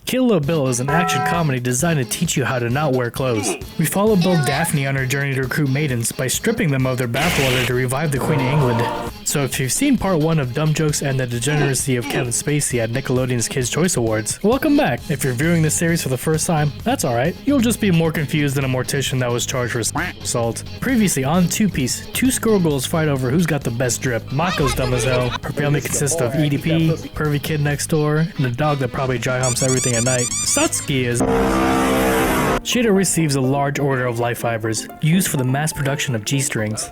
Kill La Bill is an action comedy designed to teach you how to not wear clothes. We follow Belle Daphnie on her journey to recruit maidens by stripping them of their bathwater to revive the Queen of England. So if you've seen part 1 of Dumb Jokes and the Degeneracy of Kevin Spacey at Nickelodeon's Kids' Choice Awards, welcome back. If you're viewing this series for the first time, that's alright. You'll just be more confused than a mortician that was charged for assault. Previously on Two Piece, 2 squirrel girls fight over who's got the best drip. Mako's dumb as hell. Her family consists of EDP, pervy kid next door, and a dog that probably dry humps everything at night. Satsuki is... Shida receives a large order of life fibers, used for the mass production of G-strings.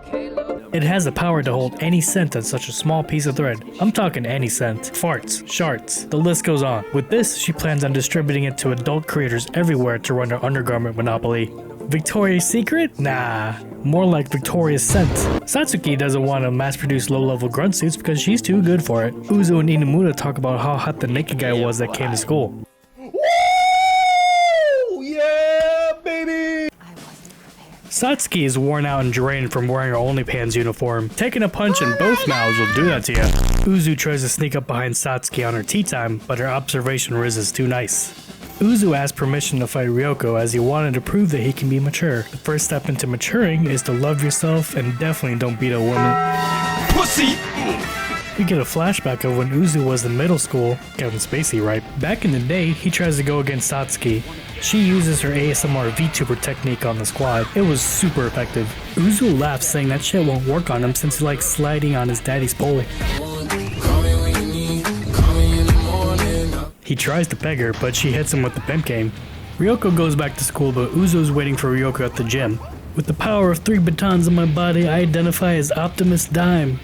It has the power to hold any scent on such a small piece of thread. I'm talking any scent. Farts, sharts, the list goes on. With this, she plans on distributing it to adult creators everywhere to run her undergarment monopoly. Victoria's Secret? Nah, more like Victoria's Scent. Satsuki doesn't want to mass-produce low-level grunt suits because she's too good for it. Uzu and Inamura talk about how hot the naked guy was that came to school. Satsuki is worn out and drained from wearing her OnlyPants uniform. Taking a punch in both mouths will do that to you. Uzu tries to sneak up behind Satsuki on her tea time, but her observation riz is too nice. Uzu asked permission to fight Ryuko as he wanted to prove that he can be mature. The first step into maturing is to love yourself and definitely don't beat a woman. Pussy! We get a flashback of when Uzu was in middle school, Kevin Spacey, right? Back in the day, he tries to go against Satsuki. She uses her ASMR VTuber technique on the squad. It was super effective. Uzu laughs saying that shit won't work on him since he likes sliding on his daddy's pole. He tries to peg her, but she hits him with the pimp game. Ryuko goes back to school, but Uzu's waiting for Ryuko at the gym. With the power of 3 batons in my body, I identify as Optimus Dime.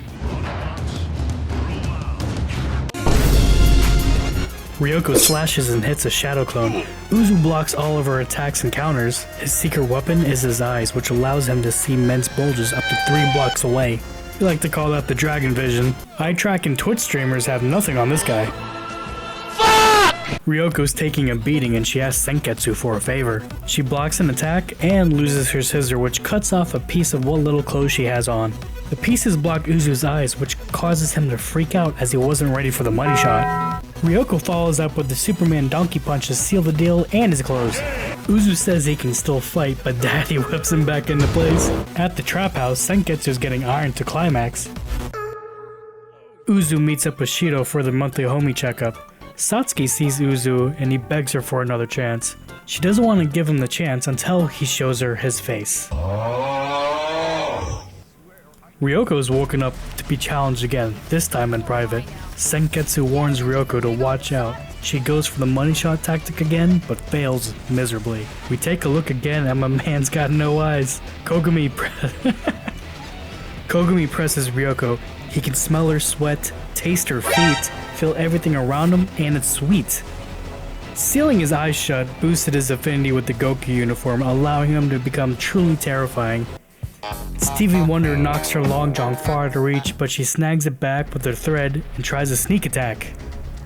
Ryuko slashes and hits a shadow clone. Uzu blocks all of her attacks and counters. His secret weapon is his eyes, which allows him to see men's bulges up to 3 blocks away. We like to call that the dragon vision. Eye track and Twitch streamers have nothing on this guy. Fuck! Ryoko's taking a beating and she asks Senketsu for a favor. She blocks an attack and loses her scissor, which cuts off a piece of what little clothes she has on. The pieces block Uzu's eyes, which causes him to freak out as he wasn't ready for the money shot. Ryuko follows up with the Superman donkey punch to seal the deal and his clothes. Uzu says he can still fight, but Daddy whips him back into place. At the trap house, Senketsu is getting ironed to climax. Uzu meets up with Shido for the monthly homie checkup. Satsuki sees Uzu and he begs her for another chance. She doesn't want to give him the chance until he shows her his face. Ryuko is woken up to be challenged again, this time in private. Senketsu warns Ryuko to watch out. She goes for the money shot tactic again, but fails miserably. We take a look again and my man's got no eyes. Kogumi presses Ryuko. He can smell her sweat, taste her feet, feel everything around him, and it's sweet. Sealing his eyes shut boosted his affinity with the Goku uniform, allowing him to become truly terrifying. Stevie Wonder knocks her long john far out of reach, but she snags it back with her thread and tries a sneak attack.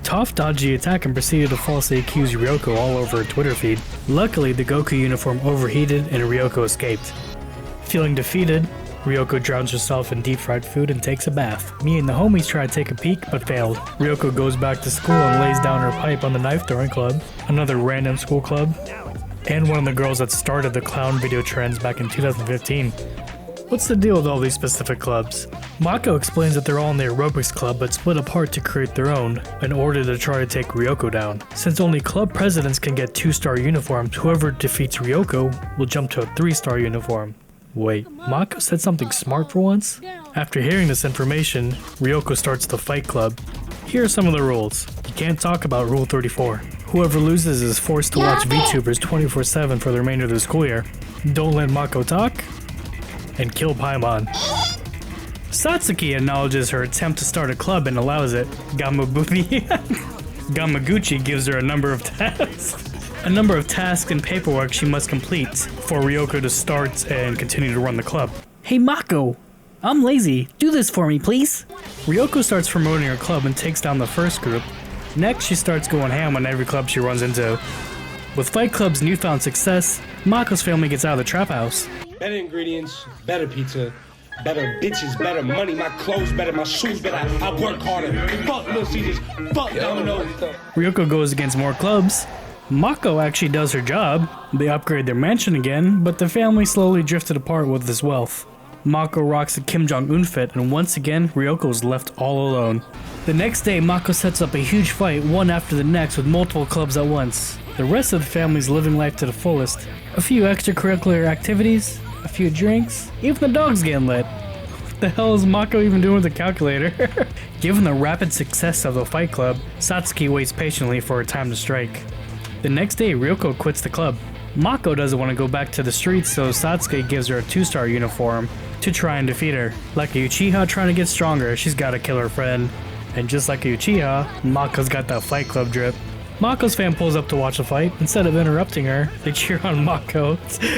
Toph dodged the attack and proceeded to falsely accuse Ryuko all over her Twitter feed. Luckily, the Goku uniform overheated and Ryuko escaped. Feeling defeated, Ryuko drowns herself in deep fried food and takes a bath. Me and the homies try to take a peek, but failed. Ryuko goes back to school and lays down her pipe on the knife throwing club, another random school club, and one of the girls that started the clown video trends back in 2015. What's the deal with all these specific clubs? Mako explains that they're all in the aerobics club but split apart to create their own, in order to try to take Ryuko down. Since only club presidents can get 2-star uniforms, whoever defeats Ryuko will jump to a 3-star uniform. Wait, Mako said something smart for once? After hearing this information, Ryuko starts the fight club. Here are some of the rules. You can't talk about Rule 34. Whoever loses is forced to watch VTubers 24/7 for the remainder of the school year. Don't let Mako talk, and kill Paimon. Satsuki acknowledges her attempt to start a club and allows it. Gamaguchi gives her a number of tasks and paperwork she must complete for Ryuko to start and continue to run the club. Hey Mako, I'm lazy. Do this for me, please. Ryuko starts promoting her club and takes down the first group. Next, she starts going ham on every club she runs into. With Fight Club's newfound success, Mako's family gets out of the trap house. Better ingredients, better pizza, better bitches, better money, my clothes better, my shoes better, I work harder. Fuck Little Caesars, fuck Domino's. Ryuko goes against more clubs, Mako actually does her job. They upgrade their mansion again, but the family slowly drifted apart with this wealth. Mako rocks a Kim Jong-un fit, and once again, Ryuko is left all alone. The next day, Mako sets up a huge fight, one after the next, with multiple clubs at once. The rest of the family's living life to the fullest. A few extracurricular activities, a few drinks, even the dog's getting lit. What the hell is Mako even doing with the calculator? Given the rapid success of the fight club, Satsuki waits patiently for her time to strike. The next day, Ryuko quits the club. Mako doesn't want to go back to the streets, so Satsuki gives her a 2-star uniform to try and defeat her. Like a Uchiha trying to get stronger, she's gotta kill her friend. And just like a Uchiha, Mako's got that fight club drip. Mako's fan pulls up to watch the fight. Instead of interrupting her, they cheer on Mako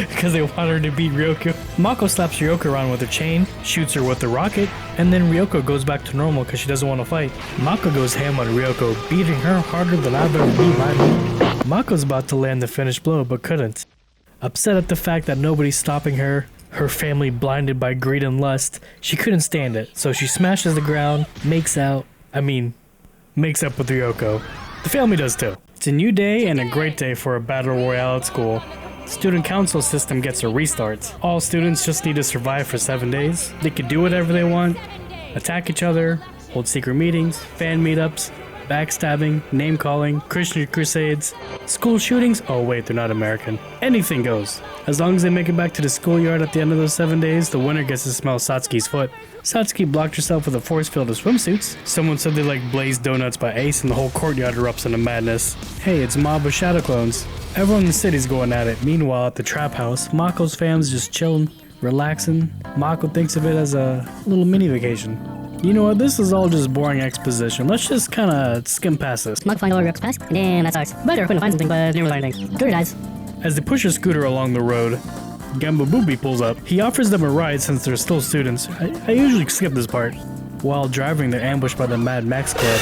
because they want her to beat Ryuko. Mako slaps Ryuko around with a chain, shoots her with a rocket, and then Ryuko goes back to normal because she doesn't want to fight. Mako goes ham on Ryuko, beating her harder than I've ever beat my mate. Mako's about to land the finished blow, but couldn't. Upset at the fact that nobody's stopping her, her family blinded by greed and lust, she couldn't stand it, so she smashes the ground, makes up with Ryuko. The family does too. It's a new day and a great day for a battle royale at school. Student council system gets a restart. All students just need to survive for 7 days. They can do whatever they want, attack each other, hold secret meetings, fan meetups, backstabbing, name-calling, Christian crusades, school shootings. Oh wait, they're not American. Anything goes. As long as they make it back to the schoolyard at the end of those 7 days, the winner gets to smell Satsuki's foot. Satsuki blocked herself with a force field of swimsuits. Someone said they like Blazed Donuts by Ace, and the whole courtyard erupts into madness. Hey, it's a mob of shadow clones. Everyone in the city's going at it. Meanwhile, at the trap house, Mako's fam's just chilling, relaxing. Mako thinks of it as a little mini vacation. You know what, this is all just boring exposition. Let's just kinda skim past this. Mako find all Ryuko's past? Damn, that sucks. Better hoping to find something, but never learn anything. Good guys. As they push a scooter along the road, Gambabubi pulls up. He offers them a ride since they're still students. I usually skip this part. While driving, they're ambushed by the Mad Max Club.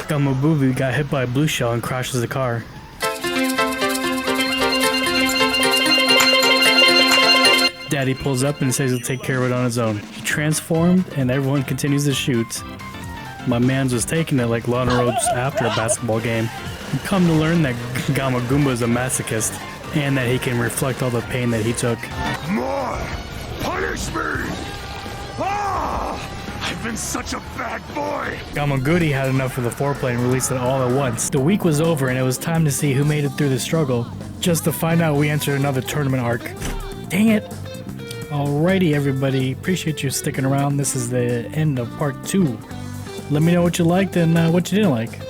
Gambabubi got hit by a blue shell and crashes the car. Daddy pulls up and says he'll take care of it on his own. He transformed and everyone continues to shoot. My mans was taking it like Lana Rhodes after a basketball game. We come to learn that Gamagumba is a masochist and that he can reflect all the pain that he took. More! Punish me! I've been such a bad boy! Gamaguri had enough of the foreplay and released it all at once. The week was over and it was time to see who made it through the struggle. Just to find out we entered another tournament arc. Dang it! Alrighty everybody, appreciate you sticking around. This is the end of part 2. Let me know what you liked and what you didn't like.